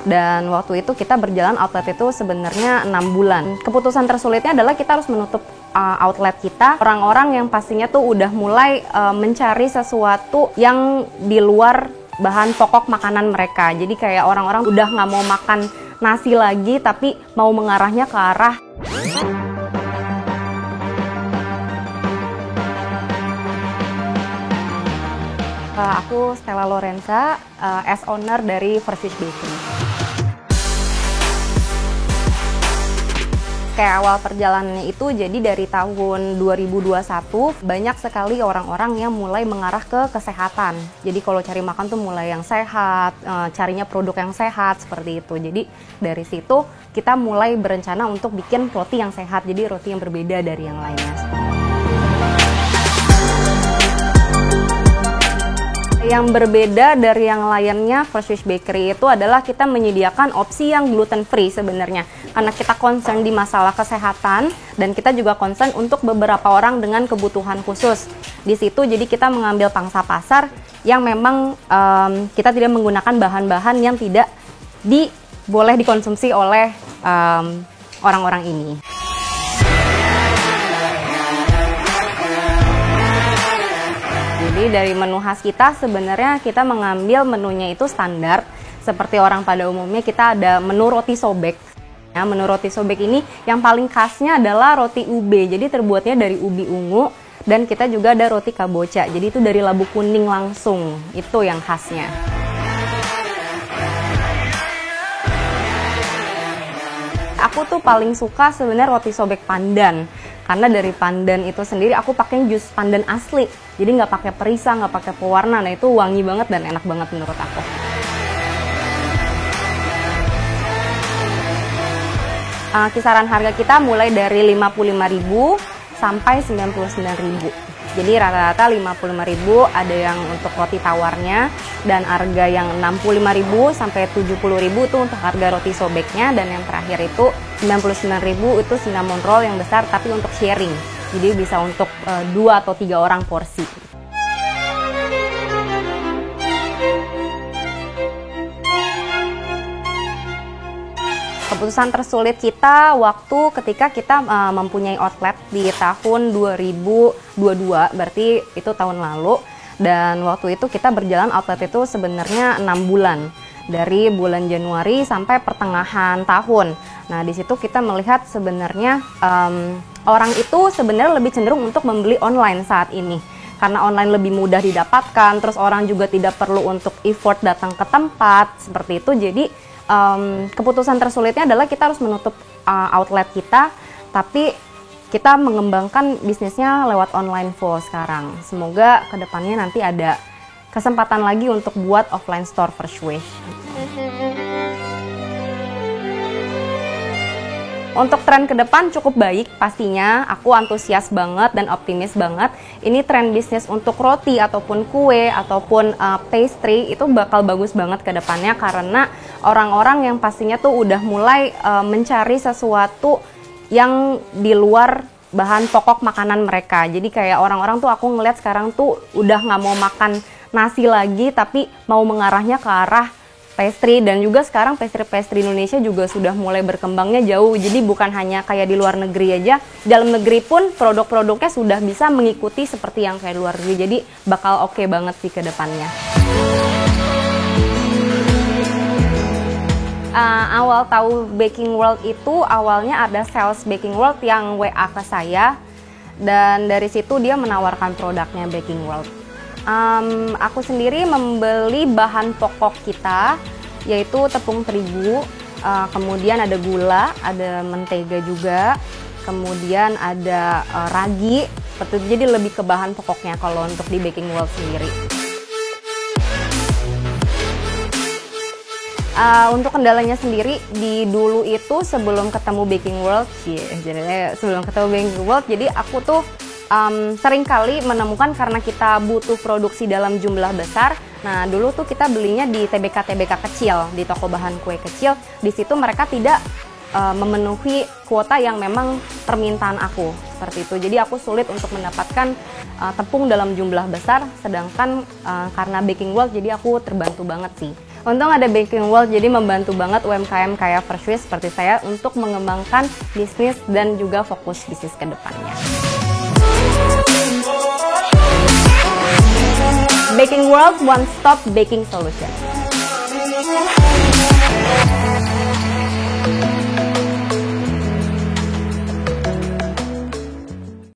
Dan waktu itu kita berjalan outlet itu sebenarnya 6 bulan. Keputusan tersulitnya adalah kita harus menutup outlet kita. Orang-orang yang pastinya tuh udah mulai mencari sesuatu yang di luar bahan pokok makanan mereka. Jadi kayak orang-orang udah nggak mau makan nasi lagi, tapi mau mengarahnya ke arah aku Stella Lorenza, as owner dari First Bakery. Kayak awal perjalanannya itu, jadi dari tahun 2021 banyak sekali orang-orang yang mulai mengarah ke kesehatan. Jadi kalau cari makan tuh mulai yang sehat, carinya produk yang sehat seperti itu. Jadi dari situ kita mulai berencana untuk bikin roti yang sehat, jadi roti yang berbeda dari yang lainnya. Yang berbeda dari yang lainnya First Bakery itu adalah kita menyediakan opsi yang gluten free sebenarnya. Karena kita concern di masalah kesehatan dan kita juga concern untuk beberapa orang dengan kebutuhan khusus. Di situ jadi kita mengambil pangsa pasar yang memang kita tidak menggunakan bahan-bahan yang tidak boleh dikonsumsi oleh orang-orang ini. Jadi dari menu khas kita sebenarnya kita mengambil menunya itu standar. Seperti orang pada umumnya kita ada menu roti sobek. Ya, menu roti sobek ini yang paling khasnya adalah roti ube. Jadi terbuatnya dari ubi ungu dan kita juga ada roti kabocha. Jadi itu dari labu kuning langsung. Itu yang khasnya. Aku tuh paling suka sebenarnya roti sobek pandan. Karena dari pandan itu sendiri aku pakai jus pandan asli. Jadi nggak pakai perisa, nggak pakai pewarna. Nah itu wangi banget dan enak banget menurut aku. Kisaran harga kita mulai dari 55.000 sampai 99.000. Jadi rata-rata 55.000, ada yang untuk roti tawarnya, dan harga yang 65.000 sampai 70.000 itu untuk harga roti sobeknya, dan yang terakhir itu 99.000 itu cinnamon roll yang besar tapi untuk sharing. Jadi bisa untuk 2 atau 3 orang porsi. Keputusan tersulit kita waktu ketika kita mempunyai outlet di tahun 2022, berarti itu tahun lalu. Dan waktu itu kita berjalan outlet itu sebenarnya 6 bulan. Dari bulan Januari sampai pertengahan tahun. Nah di situ kita melihat sebenarnya orang itu sebenarnya lebih cenderung untuk membeli online saat ini. Karena online lebih mudah didapatkan, terus orang juga tidak perlu untuk effort datang ke tempat, seperti itu. Jadi keputusan tersulitnya adalah kita harus menutup outlet kita, tapi kita mengembangkan bisnisnya lewat online full sekarang. Semoga kedepannya nanti ada kesempatan lagi untuk buat offline store First Wish. Untuk tren ke depan cukup baik pastinya, aku antusias banget dan optimis banget. Ini tren bisnis untuk roti ataupun kue ataupun pastry itu bakal bagus banget ke depannya karena orang-orang yang pastinya tuh udah mulai mencari sesuatu yang di luar bahan pokok makanan mereka. Jadi kayak orang-orang tuh aku ngeliat sekarang tuh udah nggak mau makan nasi lagi tapi mau mengarahnya ke arah pastry, dan juga sekarang pastry Indonesia juga sudah mulai berkembangnya jauh. Jadi bukan hanya kayak di luar negeri aja, dalam negeri pun produk-produknya sudah bisa mengikuti seperti yang kayak luar negeri. Jadi bakal oke banget sih ke depannya. Awal tahu Baking World itu awalnya ada sales Baking World yang WA ke saya, dan dari situ dia menawarkan produknya Baking World. Aku sendiri membeli bahan pokok kita, yaitu tepung terigu, kemudian ada gula, ada mentega juga, kemudian ada ragi, jadi lebih ke bahan pokoknya kalau untuk di Baking World sendiri. Untuk kendalanya sendiri, di dulu itu sebelum ketemu Baking World, jadi aku tuh sering kali menemukan karena kita butuh produksi dalam jumlah besar. Nah dulu tuh kita belinya di TBK kecil, di toko bahan kue kecil. Di situ mereka tidak memenuhi kuota yang memang permintaan aku, seperti itu. Jadi aku sulit untuk mendapatkan tepung dalam jumlah besar, sedangkan karena Baking World jadi aku terbantu banget sih. Untung ada Baking World, jadi membantu banget UMKM kayak Verswiss seperti saya untuk mengembangkan bisnis dan juga fokus bisnis ke depannya. Baking World, one stop baking solution.